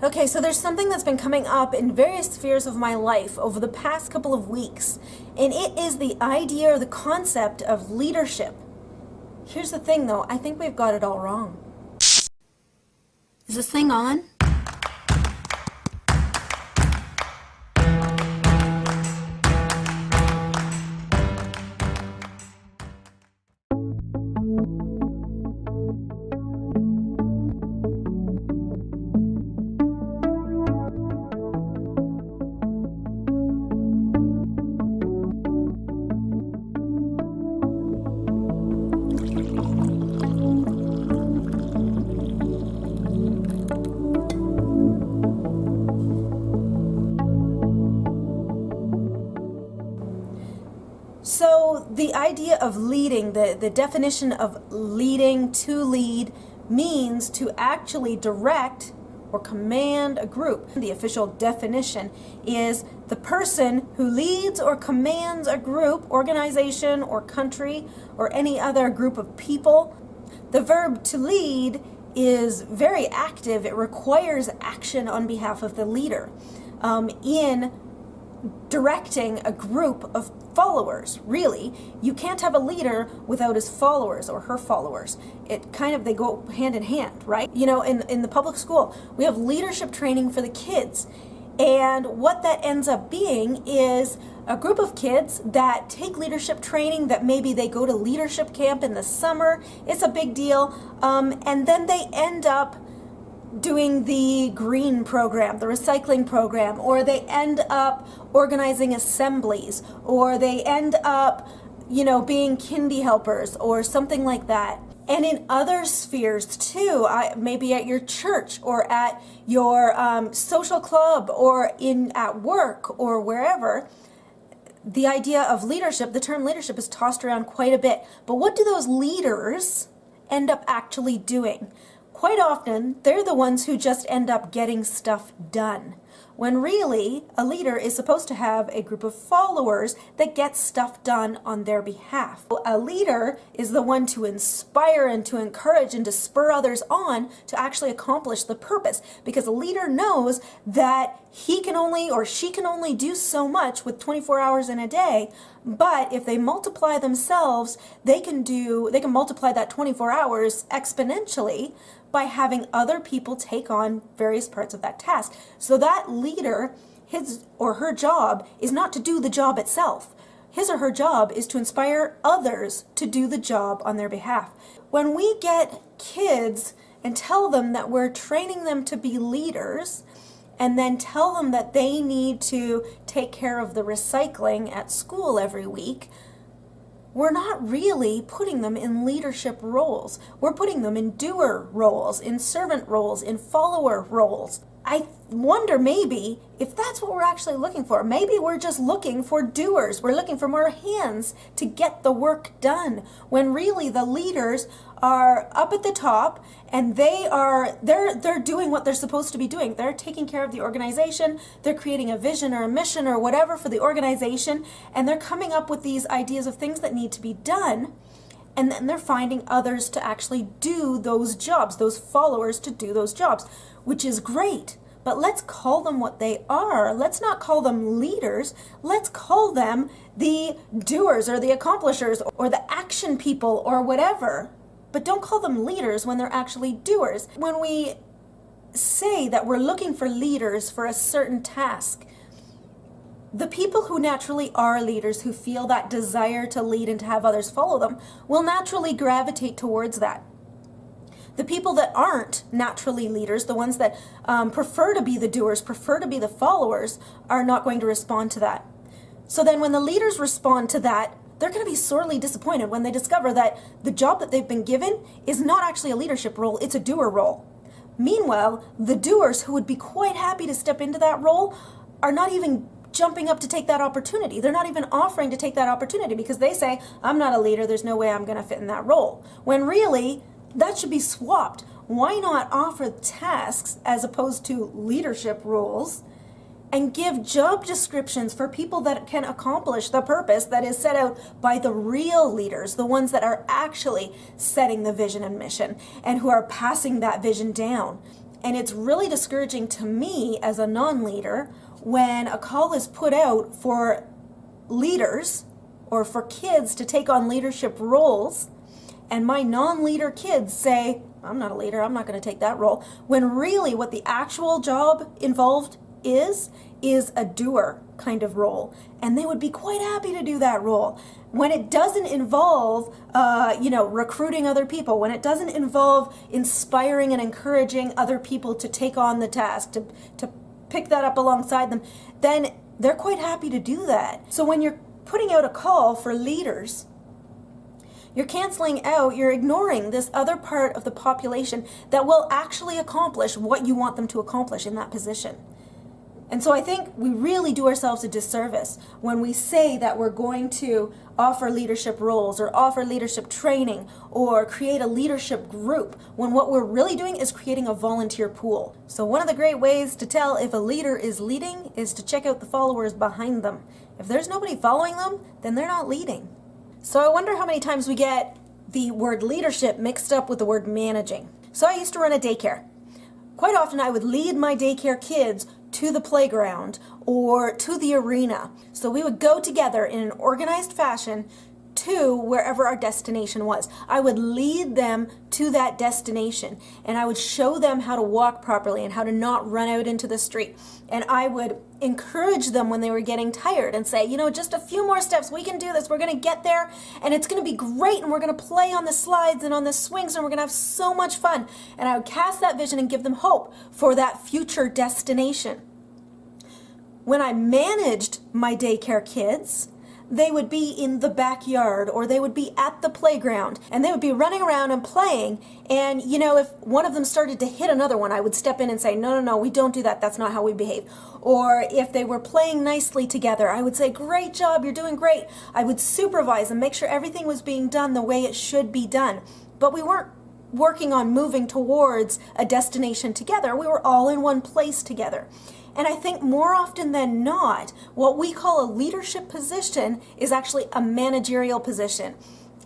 Okay, so there's something that's been coming up in various spheres of my life over the past couple of weeks, and it is the idea or the concept of leadership. Here's the thing though, I think we've got it all wrong. Is this thing on? So the idea of leading, the definition of leading, to lead, means to actually direct or command a group. The official definition is the person who leads or commands a group, organization, or country, or any other group of people. The verb to lead is very active. It requires action on behalf of the leader in directing a group of followers. Really, you can't have a leader without his followers or her followers. They go hand in hand, right? You know, in the public school, we have leadership training for the kids. And what that ends up being is a group of kids that take leadership training, that maybe they go to leadership camp in the summer. It's a big deal. And then they end up doing the green program, the recycling program, or they end up organizing assemblies, or they end up, being kindy helpers or something like that. And in other spheres too, maybe at your church or at your social club or at work or wherever, the idea of leadership, the term leadership, is tossed around quite a bit. But what do those leaders end up actually doing? Quite often, they're the ones who just end up getting stuff done, when really a leader is supposed to have a group of followers that get stuff done on their behalf. A leader is the one to inspire and to encourage and to spur others on to actually accomplish the purpose, because a leader knows that he can only or she can only do so much with 24 hours in a day, but if they multiply themselves, they can multiply that 24 hours exponentially by having other people take on various parts of that task. So that leader, his or her job is not to do the job itself. His or her job is to inspire others to do the job on their behalf. When we get kids and tell them that we're training them to be leaders, and then tell them that they need to take care of the recycling at school every week, we're not really putting them in leadership roles. We're putting them in doer roles, in servant roles, in follower roles. I wonder maybe if that's what we're actually looking for. Maybe we're just looking for doers. We're looking for more hands to get the work done, when really the leaders are up at the top and they're doing what they're supposed to be doing. They're taking care of the organization, they're creating a vision or a mission or whatever for the organization, and they're coming up with these ideas of things that need to be done, and then they're finding others to actually do those jobs, those followers to do those jobs, which is great. But let's call them what they are. Let's not call them leaders. Let's call them the doers or the accomplishers or the action people or whatever. But don't call them leaders when they're actually doers. When we say that we're looking for leaders for a certain task, the people who naturally are leaders, who feel that desire to lead and to have others follow them, will naturally gravitate towards that. The people that aren't naturally leaders, the ones that prefer to be the doers, prefer to be the followers, are not going to respond to that. So then when the leaders respond to that, they're going to be sorely disappointed when they discover that the job that they've been given is not actually a leadership role, it's a doer role. Meanwhile, the doers who would be quite happy to step into that role are not even jumping up to take that opportunity. They're not even offering to take that opportunity because they say, I'm not a leader, there's no way I'm going to fit in that role. When really, that should be swapped. Why not offer tasks as opposed to leadership roles, and give job descriptions for people that can accomplish the purpose that is set out by the real leaders, the ones that are actually setting the vision and mission and who are passing that vision down. And it's really discouraging to me as a non-leader when a call is put out for leaders or for kids to take on leadership roles, and my non-leader kids say, I'm not a leader, I'm not going to take that role, when really what the actual job involved is a doer kind of role, and they would be quite happy to do that role. When it doesn't involve, recruiting other people, when it doesn't involve inspiring and encouraging other people to take on the task, to pick that up alongside them, then they're quite happy to do that. So when you're putting out a call for leaders, you're canceling out, you're ignoring this other part of the population that will actually accomplish what you want them to accomplish in that position. And so I think we really do ourselves a disservice when we say that we're going to offer leadership roles or offer leadership training or create a leadership group, when what we're really doing is creating a volunteer pool. So one of the great ways to tell if a leader is leading is to check out the followers behind them. If there's nobody following them, then they're not leading. So I wonder how many times we get the word leadership mixed up with the word managing. So I used to run a daycare. Quite often I would lead my daycare kids to the playground or to the arena. So we would go together in an organized fashion to wherever our destination was. I would lead them to that destination, and I would show them how to walk properly and how to not run out into the street. And I would encourage them when they were getting tired and say, just a few more steps, we can do this, we're going to get there, and it's going to be great, and we're going to play on the slides and on the swings, and we're going to have so much fun. And I would cast that vision and give them hope for that future destination. When I managed my daycare kids, they would be in the backyard or they would be at the playground and they would be running around and playing. And, if one of them started to hit another one, I would step in and say, no, we don't do that. That's not how we behave. Or if they were playing nicely together, I would say, great job, you're doing great. I would supervise and make sure everything was being done the way it should be done. But we weren't working on moving towards a destination together. We were all in one place together. And I think more often than not, what we call a leadership position is actually a managerial position.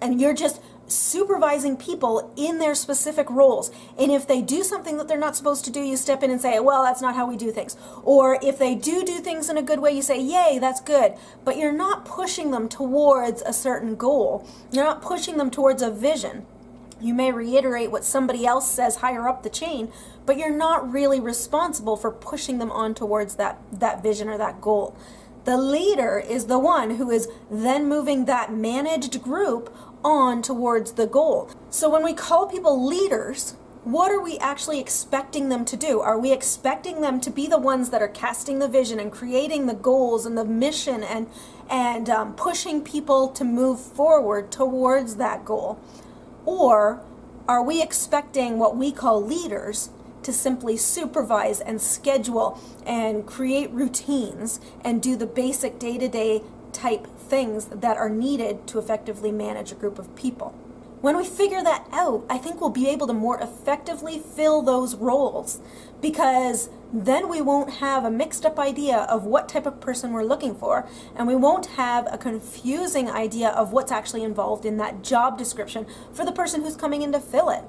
And you're just supervising people in their specific roles. And if they do something that they're not supposed to do, you step in and say, well, that's not how we do things. Or if they do things in a good way, you say, yay, that's good. But you're not pushing them towards a certain goal. You're not pushing them towards a vision. You may reiterate what somebody else says higher up the chain, but you're not really responsible for pushing them on towards that vision or that goal. The leader is the one who is then moving that managed group on towards the goal. So when we call people leaders, what are we actually expecting them to do? Are we expecting them to be the ones that are casting the vision and creating the goals and the mission and pushing people to move forward towards that goal? Or are we expecting what we call leaders to simply supervise and schedule and create routines and do the basic day-to-day type things that are needed to effectively manage a group of people? When we figure that out, I think we'll be able to more effectively fill those roles, because then we won't have a mixed up idea of what type of person we're looking for, and we won't have a confusing idea of what's actually involved in that job description for the person who's coming in to fill it.